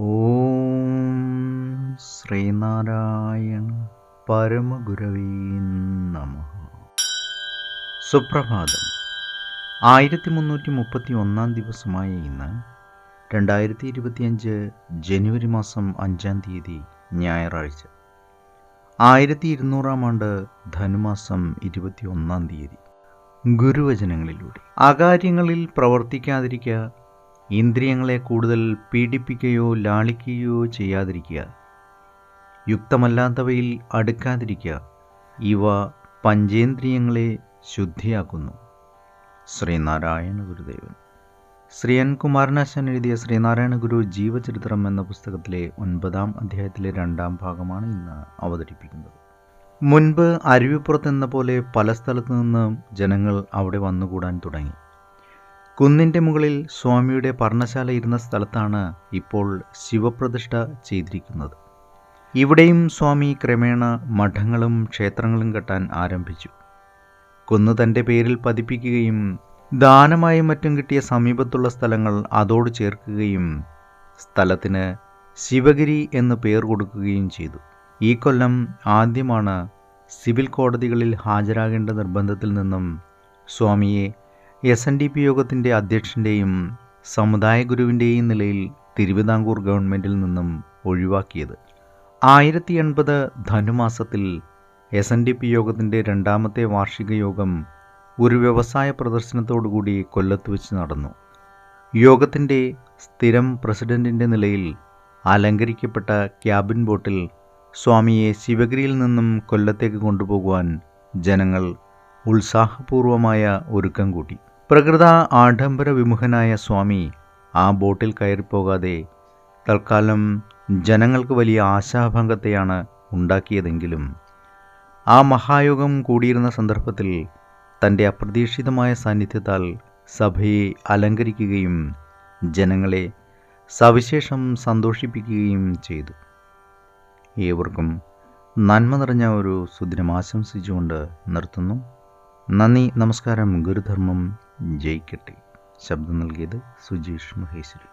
ഓം ശ്രീനാരായണ പരമഗുരവേ നമഃ. സുപ്രഭാതം. 1331 ദിവസമായ ഇന്ന് 2025 ജനുവരി മാസം 5 തീയതി ഞായറാഴ്ച. 1200 ആണ്ട് ധനുമാസം 21 തീയതി. ഗുരുവചനങ്ങളിലൂടെ അകാര്യങ്ങളിൽ പ്രവർത്തിക്കാതിരിക്കുക, ഇന്ദ്രിയങ്ങളെ കൂടുതൽ പീഡിപ്പിക്കുകയോ ലാളിക്കുകയോ ചെയ്യാതിരിക്കുക, യുക്തമല്ലാത്തവയിൽ അടുക്കാതിരിക്കുക, ഇവ പഞ്ചേന്ദ്രിയങ്ങളെ ശുദ്ധിയാക്കുന്നു. ശ്രീനാരായണ ഗുരുദേവൻ. ശ്രീ എൻ കുമാരനാശാൻ എഴുതിയ ശ്രീനാരായണ ഗുരു ജീവചരിത്രം എന്ന പുസ്തകത്തിലെ 9-ാം അധ്യായത്തിലെ 2-ാം ഭാഗമാണ് ഇന്ന് അവതരിപ്പിക്കുന്നത്. മുൻപ് അരുവിപ്പുറത്തെന്ന പോലെ പല സ്ഥലത്തു നിന്ന് ജനങ്ങൾ അവിടെ വന്നുകൂടാൻ തുടങ്ങി. കുന്നിൻ്റെ മുകളിൽ സ്വാമിയുടെ പർണശാല ഇരുന്ന സ്ഥലത്താണ് ഇപ്പോൾ ശിവപ്രതിഷ്ഠ ചെയ്തിരിക്കുന്നത്. ഇവിടെയും സ്വാമി ക്രമേണ മഠങ്ങളും ക്ഷേത്രങ്ങളും കെട്ടാൻ ആരംഭിച്ചു. കുന്ന് തൻ്റെ പേരിൽ പതിപ്പിക്കുകയും ദാനമായും മറ്റും കിട്ടിയ സമീപത്തുള്ള സ്ഥലങ്ങൾ അതോട് ചേർക്കുകയും സ്ഥലത്തിന് ശിവഗിരി എന്ന് പേർ കൊടുക്കുകയും ചെയ്തു. ഈ കൊല്ലം ആദ്യമാണ് സിവിൽ കോടതികളിൽ ഹാജരാകേണ്ട നിർബന്ധത്തിൽ നിന്നും സ്വാമിയെ SNDP യോഗത്തിൻ്റെ അധ്യക്ഷൻ്റെയും സമുദായ ഗുരുവിൻ്റെയും നിലയിൽ തിരുവിതാംകൂർ ഗവൺമെൻറ്റിൽ നിന്നും ഒഴിവാക്കിയത്. 1080 ധനുമാസത്തിൽ SNDP യോഗത്തിൻ്റെ 2ാമത്തെ വാർഷിക യോഗം ഒരു വ്യവസായ പ്രദർശനത്തോടുകൂടി കൊല്ലത്ത് വെച്ച് നടന്നു. യോഗത്തിൻ്റെ സ്ഥിരം പ്രസിഡന്റിൻ്റെ നിലയിൽ അലങ്കരിക്കപ്പെട്ട ക്യാബിൻ ബോട്ടിൽ സ്വാമിയെ ശിവഗിരിയിൽ നിന്നും കൊല്ലത്തേക്ക് കൊണ്ടുപോകുവാൻ ജനങ്ങൾ ഉത്സാഹപൂർവമായ ഒരുക്കം കൂട്ടി. പ്രകൃത ആഡംബര വിമുഖനായ സ്വാമി ആ ബോട്ടിൽ കയറിപ്പോകാതെ തൽക്കാലം ജനങ്ങൾക്ക് വലിയ ആശാഭംഗത്തെയാണ് ഉണ്ടാക്കിയതെങ്കിലും ആ മഹായോഗം കൂടിയിരുന്ന സന്ദർഭത്തിൽ തൻ്റെ അപ്രതീക്ഷിതമായ സാന്നിധ്യത്താൽ സഭയെ അലങ്കരിക്കുകയും ജനങ്ങളെ സവിശേഷം സന്തോഷിപ്പിക്കുകയും ചെയ്തു. ഏവർക്കും നന്മ നിറഞ്ഞ ഒരു സുദിനം ആശംസിച്ചുകൊണ്ട് നിർത്തുന്നു. നന്ദി, നമസ്കാരം. ഗുരുധർമ്മം ജയിക്കട്ടെ. ശബ്ദം നൽകിയത് സുജീഷ് മഹേശ്വരി.